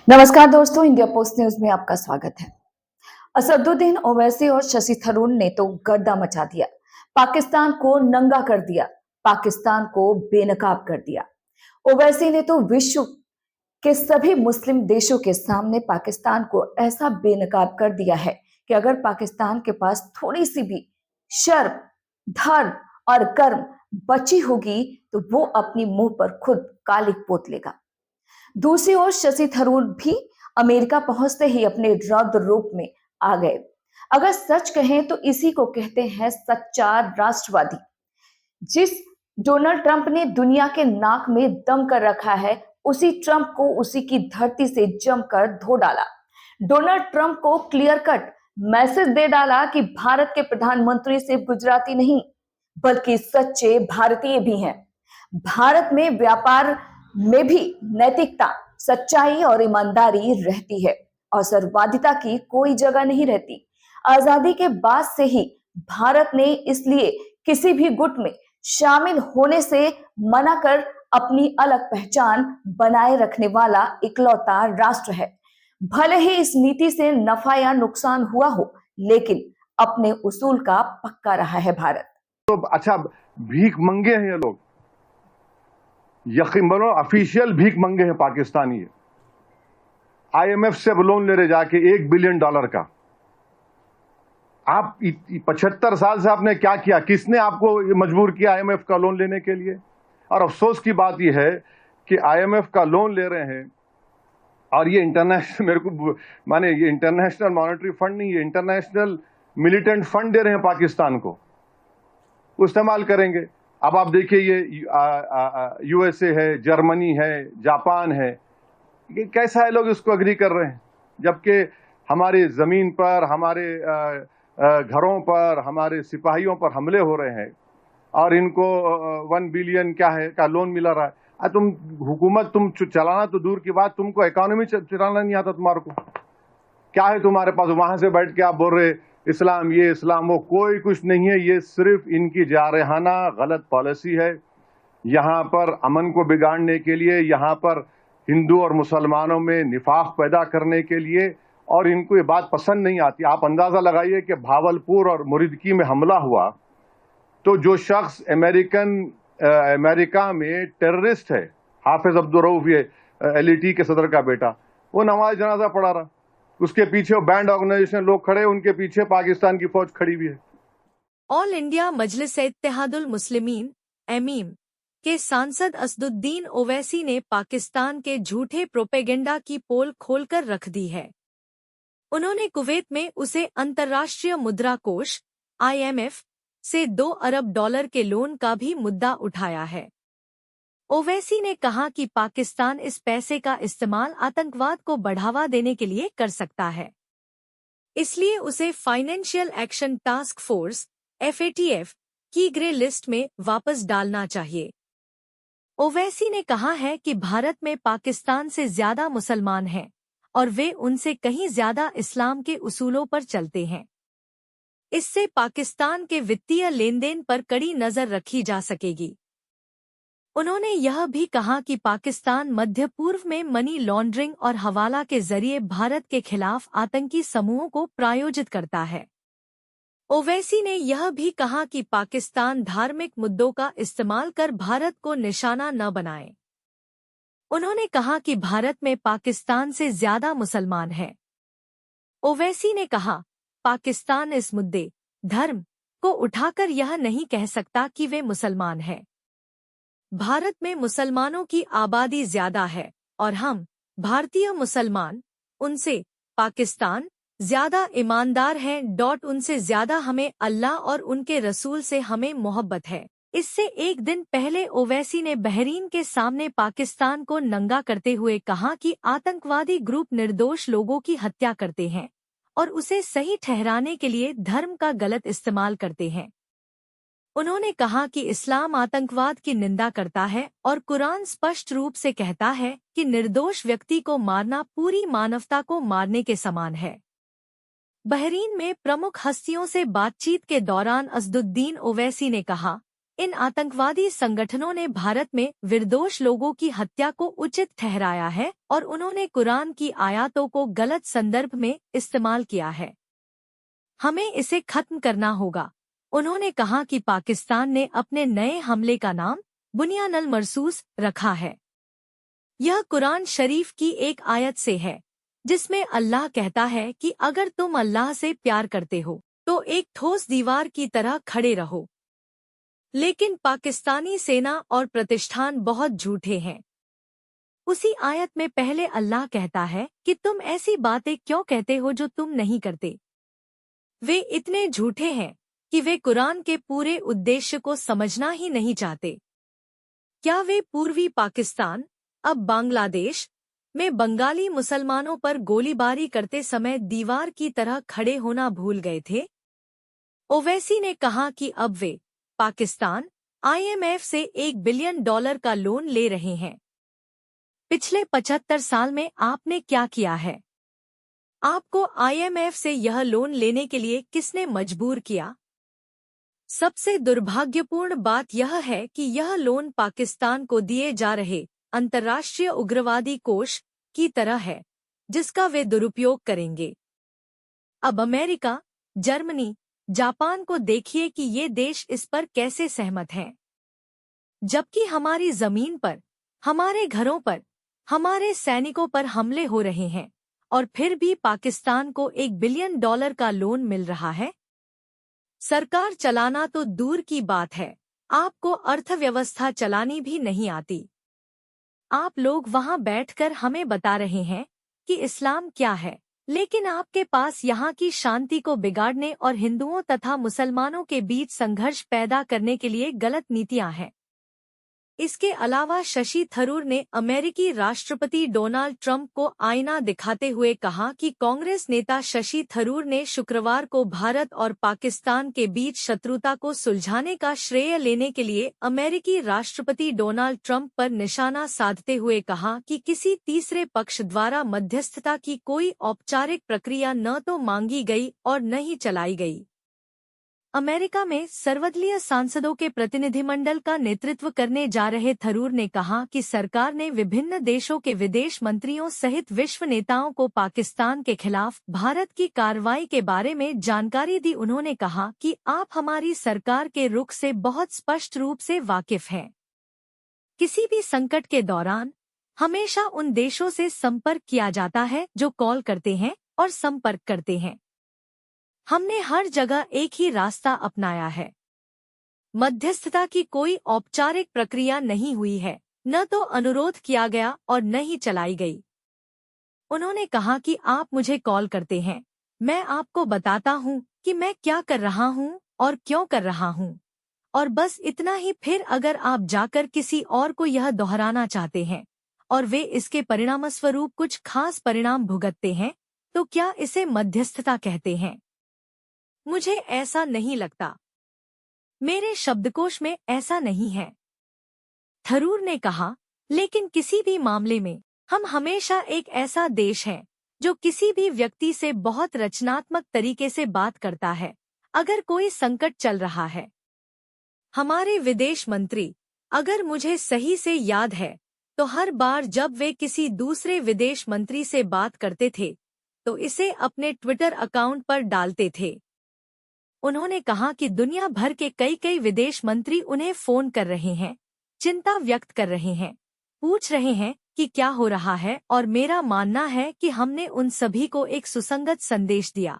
नमस्कार दोस्तों, India post news में आपका स्वागत है। असदुद्दीन ओवैसी और शशि थरूर ने तो गर्दा मचा दिया, पाकिस्तान को नंगा कर दिया, पाकिस्तान को बेनकाब कर दिया। ओवैसी ने तो विश्व के सभी मुस्लिम देशों के सामने पाकिस्तान को ऐसा बेनकाब कर दिया है कि अगर पाकिस्तान के पास थोड़ी सी भी शर्म, धर्म और कर्म बची होगी तो वो अपनी मुंह पर खुद कालिक पोत लेगा। दूसरी ओर शशि थरूर भी अमेरिका पहुंचते ही अपने रौद्र रूप में आ गए। अगर सच कहें तो इसी को कहते हैं सच्चा राष्ट्रवादी। जिस डोनाल्ड ट्रंप ने दुनिया के नाक में दम कर रखा है, उसी ट्रंप को उसी की धरती से जमकर धो डाला। डोनाल्ड ट्रंप को क्लियर कट मैसेज दे डाला कि भारत के प्रधानमंत्री सिर्फ गुजराती नहीं बल्कि सच्चे भारतीय भी हैं। भारत में व्यापार में भी नैतिकता, सच्चाई और ईमानदारी रहती है और सर्ववादिता की कोई जगह नहीं रहती। आजादी के बाद से ही भारत ने इसलिए किसी भी गुट में शामिल होने से मना कर अपनी अलग पहचान बनाए रखने वाला इकलौता राष्ट्र है। भले ही इस नीति से नफा या नुकसान हुआ हो, लेकिन अपने उसूल का पक्का रहा है भारत। तो अच्छा, भीख मंगे हैं ये लोग, यकीन मानो ऑफिशियल भीख मंगे हैं पाकिस्तानी। आईएमएफ से लोन ले रहे जाके $1 बिलियन का। आप 75 साल से आपने क्या किया? किसने आपको मजबूर किया आईएमएफ का लोन लेने के लिए? और अफसोस की बात यह है कि आईएमएफ का लोन ले रहे हैं और ये इंटरनेशनल, मेरे को माने ये इंटरनेशनल मॉनेटरी फंड नहीं, ये इंटरनेशनल मिलिटेंट फंड दे रहे हैं पाकिस्तान को, वो इस्तेमाल करेंगे। अब आप देखिए, ये यूएसए है, जर्मनी है, जापान है, ये कैसा है लोग इसको अग्री कर रहे हैं, जबकि हमारे जमीन पर, हमारे घरों पर, हमारे सिपाहियों पर हमले हो रहे हैं और इनको 1 बिलियन क्या है का लोन मिला रहा है। तुम हुकूमत, तुम चलाना तो दूर की बात, तुमको इकोनॉमी चलाना नहीं आता तुम्हारे को? क्या है तुम्हारे पास? वहां से बैठ के आप बोल रहे इस्लाम ये इस्लाम वो, कोई कुछ नहीं है। ये सिर्फ इनकी जारहाना गलत पॉलिसी है। यहाँ पर अमन को बिगाड़ने के लिए, यहाँ पर हिंदू और मुसलमानों में निफाक पैदा करने के लिए, और इनको ये बात पसंद नहीं आती। आप अंदाजा लगाइए कि भावलपुर और मुरीदकी में हमला हुआ तो जो शख्स अमेरिका में टेररिस्ट है, हाफिज अब्दुल रऊफ, ये एलईटी के सदर का बेटा, वो नमाज जनाजा पढ़ा रहा, उसके पीछे बैंड ऑर्गेनाइजेशन लोग खड़े, उनके पीछे पाकिस्तान की फौज खड़ी हुई है। ऑल इंडिया मजलिस-ए-इत्तेहादुल मुस्लिमीन एमीम के सांसद असदुद्दीन ओवैसी ने पाकिस्तान के झूठे प्रोपेगेंडा की पोल खोलकर रख दी है। उन्होंने कुवैत में उसे अंतर्राष्ट्रीय मुद्रा कोष IMF से $2 अरब के लोन का भी मुद्दा उठाया है। ओवैसी ने कहा कि पाकिस्तान इस पैसे का इस्तेमाल आतंकवाद को बढ़ावा देने के लिए कर सकता है, इसलिए उसे financial action task force FATF की ग्रे लिस्ट में वापस डालना चाहिए। ओवैसी ने कहा है कि भारत में पाकिस्तान से ज्यादा मुसलमान हैं और वे उनसे कहीं ज्यादा इस्लाम के उसूलों पर चलते हैं। इससे पाकिस्तान के वित्तीय लेनदेन पर कड़ी नजर रखी जा सकेगी। उन्होंने यह भी कहा कि पाकिस्तान मध्य पूर्व में मनी लॉन्ड्रिंग और हवाला के जरिए भारत के खिलाफ आतंकी समूहों को प्रायोजित करता है। ओवैसी ने यह भी कहा कि पाकिस्तान धार्मिक मुद्दों का इस्तेमाल कर भारत को निशाना न बनाए। उन्होंने कहा कि भारत में पाकिस्तान से ज्यादा मुसलमान हैं। ओवैसी ने कहा, पाकिस्तान इस मुद्दे धर्म को उठाकर यह नहीं कह सकता कि वे मुसलमान हैं। भारत में मुसलमानों की आबादी ज्यादा है और हम भारतीय मुसलमान उनसे पाकिस्तान ज्यादा ईमानदार हैं। उनसे ज्यादा हमें अल्लाह और उनके रसूल से हमें मोहब्बत है। इससे एक दिन पहले ओवैसी ने बहरीन के सामने पाकिस्तान को नंगा करते हुए कहा कि आतंकवादी ग्रुप निर्दोष लोगों की हत्या करते हैं और उसे सही ठहराने के लिए धर्म का गलत इस्तेमाल करते हैं। उन्होंने कहा कि इस्लाम आतंकवाद की निंदा करता है और कुरान स्पष्ट रूप से कहता है कि निर्दोष व्यक्ति को मारना पूरी मानवता को मारने के समान है। बहरीन में प्रमुख हस्तियों से बातचीत के दौरान असदुद्दीन ओवैसी ने कहा, इन आतंकवादी संगठनों ने भारत में निर्दोष लोगों की हत्या को उचित ठहराया है और उन्होंने कुरान की आयतों को गलत संदर्भ में इस्तेमाल किया है। हमें इसे खत्म करना होगा। उन्होंने कहा कि पाकिस्तान ने अपने नए हमले का नाम बुनियानुल मरसूस रखा है। यह कुरान शरीफ की एक आयत से है, जिसमें अल्लाह कहता है कि अगर तुम अल्लाह से प्यार करते हो तो एक ठोस दीवार की तरह खड़े रहो। लेकिन पाकिस्तानी सेना और प्रतिष्ठान बहुत झूठे हैं। उसी आयत में पहले अल्लाह कहता है कि तुम ऐसी बातें क्यों कहते हो जो तुम नहीं करते। वे इतने झूठे हैं कि वे कुरान के पूरे उद्देश्य को समझना ही नहीं चाहते। क्या वे पूर्वी पाकिस्तान, अब बांग्लादेश, में बंगाली मुसलमानों पर गोलीबारी करते समय दीवार की तरह खड़े होना भूल गए थे? ओवैसी ने कहा कि अब वे पाकिस्तान IMF से $1 बिलियन का लोन ले रहे हैं। पिछले 75 साल में आपने क्या किया है? आपको IMF से यह लोन लेने के लिए किसने मजबूर किया? सबसे दुर्भाग्यपूर्ण बात यह है कि यह लोन पाकिस्तान को दिए जा रहे अंतर्राष्ट्रीय उग्रवादी कोष की तरह है, जिसका वे दुरुपयोग करेंगे। अब अमेरिका, जर्मनी, जापान को देखिए कि ये देश इस पर कैसे सहमत हैं। जबकि हमारी जमीन पर, हमारे घरों पर, हमारे सैनिकों पर हमले हो रहे हैं और फिर भी पाकिस्तान को $1 बिलियन का लोन मिल रहा है। सरकार चलाना तो दूर की बात है, आपको अर्थव्यवस्था चलानी भी नहीं आती। आप लोग वहां बैठकर हमें बता रहे हैं कि इस्लाम क्या है, लेकिन आपके पास यहाँ की शांति को बिगाड़ने और हिंदुओं तथा मुसलमानों के बीच संघर्ष पैदा करने के लिए गलत नीतियां हैं। इसके अलावा शशि थरूर ने अमेरिकी राष्ट्रपति डोनाल्ड ट्रंप को आईना दिखाते हुए कहा कि कांग्रेस नेता शशि थरूर ने शुक्रवार को भारत और पाकिस्तान के बीच शत्रुता को सुलझाने का श्रेय लेने के लिए अमेरिकी राष्ट्रपति डोनाल्ड ट्रंप पर निशाना साधते हुए कहा कि किसी तीसरे पक्ष द्वारा मध्यस्थता की कोई औपचारिक प्रक्रिया न तो मांगी गई और न ही चलाई गई। अमेरिका में सर्वदलीय सांसदों के प्रतिनिधिमंडल का नेतृत्व करने जा रहे थरूर ने कहा कि सरकार ने विभिन्न देशों के विदेश मंत्रियों सहित विश्व नेताओं को पाकिस्तान के खिलाफ भारत की कार्रवाई के बारे में जानकारी दी। उन्होंने कहा कि आप हमारी सरकार के रुख से बहुत स्पष्ट रूप से वाकिफ हैं। किसी भी संकट के दौरान हमेशा उन देशों से संपर्क किया जाता है जो कॉल करते हैं और संपर्क करते हैं। हमने हर जगह एक ही रास्ता अपनाया है। मध्यस्थता की कोई औपचारिक प्रक्रिया नहीं हुई है, न तो अनुरोध किया गया और न ही चलाई गई। उन्होंने कहा कि आप मुझे कॉल करते हैं, मैं आपको बताता हूं कि मैं क्या कर रहा हूं और क्यों कर रहा हूं, और बस इतना ही। फिर अगर आप जाकर किसी और को यह दोहराना चाहते हैं और वे इसके परिणामस्वरूप कुछ खास परिणाम भुगतते हैं, तो क्या इसे मध्यस्थता कहते हैं? मुझे ऐसा नहीं लगता। मेरे शब्दकोश में ऐसा नहीं है। थरूर ने कहा, लेकिन किसी भी मामले में हम हमेशा एक ऐसा देश हैं जो किसी भी व्यक्ति से बहुत रचनात्मक तरीके से बात करता है अगर कोई संकट चल रहा है। हमारे विदेश मंत्री, अगर मुझे सही से याद है, तो हर बार जब वे किसी दूसरे विदेश मंत्री से बात करते थे तो इसे अपने ट्विटर अकाउंट पर डालते थे। उन्होंने कहा कि दुनिया भर के कई विदेश मंत्री उन्हें फोन कर रहे हैं, चिंता व्यक्त कर रहे हैं, पूछ रहे हैं कि क्या हो रहा है, और मेरा मानना है कि हमने उन सभी को एक सुसंगत संदेश दिया।